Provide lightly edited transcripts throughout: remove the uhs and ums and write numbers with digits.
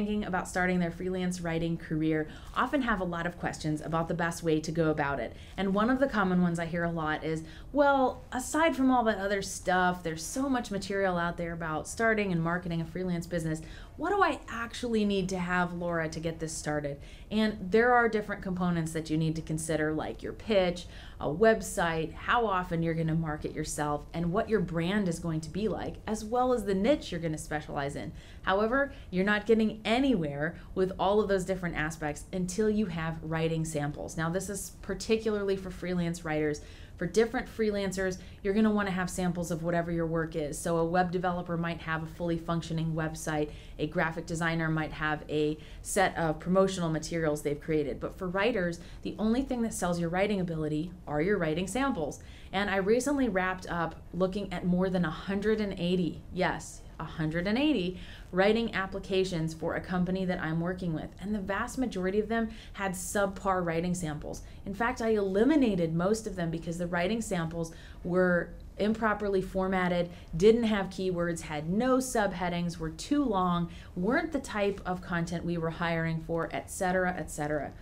thinking about starting their freelance writing career often have a lot of questions about the best way to go about it. And one of the common ones I hear a lot is, well, aside from all that other stuff, there's so much material out there about starting and marketing a freelance business. What do I actually need to have, Laura, to get this started? And there are different components that you need to consider, like your pitch, a website, how often you're going to market yourself, and what your brand is going to be like, as well as the niche you're going to specialize in. However, you're not getting anywhere with all of those different aspects until you have writing samples. Now, this is particularly for freelance writers. For different freelancers, you're going to want to have samples of whatever your work is. So a web developer might have a fully functioning website. A graphic designer might have a set of promotional materials they've created. But for writers, the only thing that sells your writing ability are your writing samples. And I recently wrapped up looking at more than 180, yes, 180 writing applications for a company that I'm working with, and the vast majority of them had subpar writing samples. In fact, I eliminated most of them because the writing samples were improperly formatted, didn't have keywords, had no subheadings, were too long, weren't the type of content we were hiring for, etc., etc.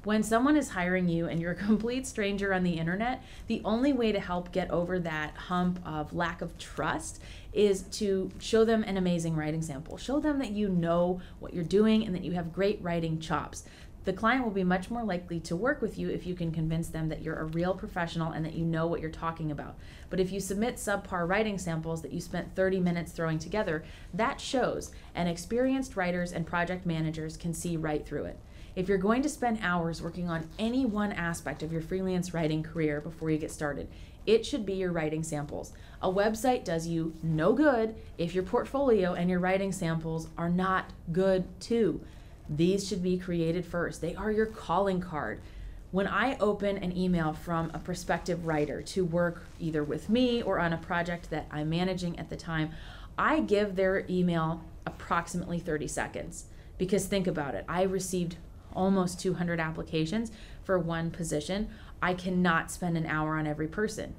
When someone is hiring you and you're a complete stranger on the internet, the only way to help get over that hump of lack of trust is to show them an amazing writing sample. Show them that you know what you're doing and that you have great writing chops. The client will be much more likely to work with you if you can convince them that you're a real professional and that you know what you're talking about. But if you submit subpar writing samples that you spent 30 minutes throwing together, that shows, and experienced writers and project managers can see right through it. If you're going to spend hours working on any one aspect of your freelance writing career before you get started, it should be your writing samples. A website does you no good if your portfolio and your writing samples are not good too. These should be created first. They are your calling card. When I open an email from a prospective writer to work either with me or on a project that I'm managing at the time, I give their email approximately 30 seconds. Because think about it, I received almost 200 applications for one position. I cannot spend an hour on every person.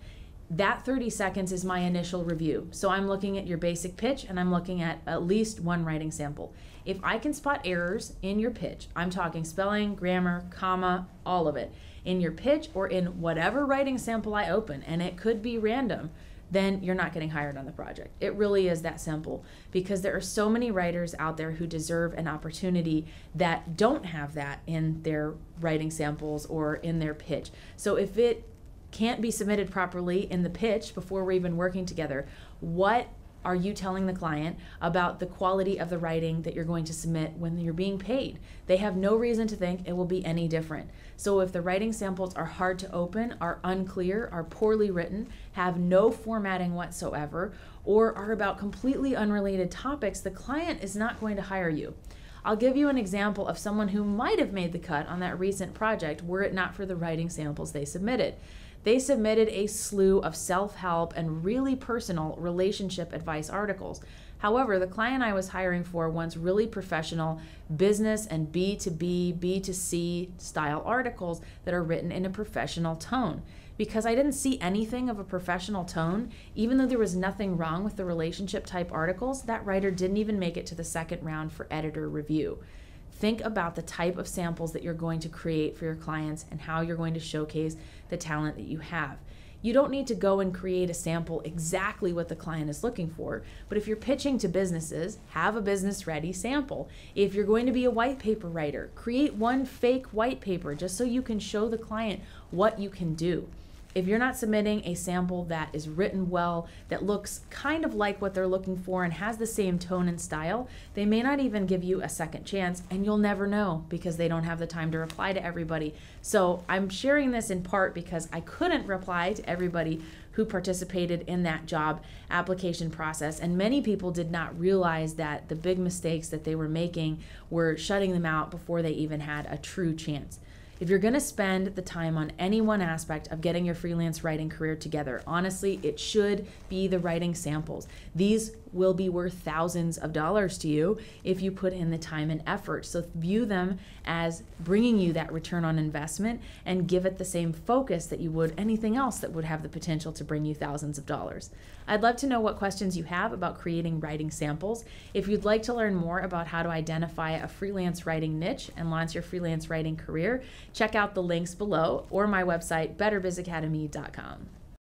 That 30 seconds is my initial review. So I'm looking at your basic pitch and I'm looking at least one writing sample. If I can spot errors in your pitch, I'm talking spelling, grammar, comma, all of it, in your pitch or in whatever writing sample I open, and it could be random, then you're not getting hired on the project. It really is that simple, because there are so many writers out there who deserve an opportunity that don't have that in their writing samples or in their pitch. So if it can't be submitted properly in the pitch before we're even working together, what are you telling the client about the quality of the writing that you're going to submit when you're being paid? They have no reason to think it will be any different. So if the writing samples are hard to open, are unclear, are poorly written, have no formatting whatsoever, or are about completely unrelated topics, the client is not going to hire you. I'll give you an example of someone who might have made the cut on that recent project were it not for the writing samples they submitted. They submitted a slew of self-help and really personal relationship advice articles. However, the client I was hiring for wants really professional business and B2B, B2C style articles that are written in a professional tone. Because I didn't see anything of a professional tone, even though there was nothing wrong with the relationship type articles, that writer didn't even make it to the second round for editor review. Think about the type of samples that you're going to create for your clients and how you're going to showcase the talent that you have. You don't need to go and create a sample exactly what the client is looking for, but if you're pitching to businesses, have a business-ready sample. If you're going to be a white paper writer, create one fake white paper just so you can show the client what you can do. If you're not submitting a sample that is written well, that looks kind of like what they're looking for and has the same tone and style, they may not even give you a second chance, and you'll never know because they don't have the time to reply to everybody. So I'm sharing this in part because I couldn't reply to everybody who participated in that job application process, and many people did not realize that the big mistakes that they were making were shutting them out before they even had a true chance. If you're going to spend the time on any one aspect of getting your freelance writing career together, honestly, it should be the writing samples. These will be worth thousands of dollars to you if you put in the time and effort. So view them as bringing you that return on investment and give it the same focus that you would anything else that would have the potential to bring you thousands of dollars. I'd love to know what questions you have about creating writing samples. If you'd like to learn more about how to identify a freelance writing niche and launch your freelance writing career, check out the links below or my website, betterbizacademy.com.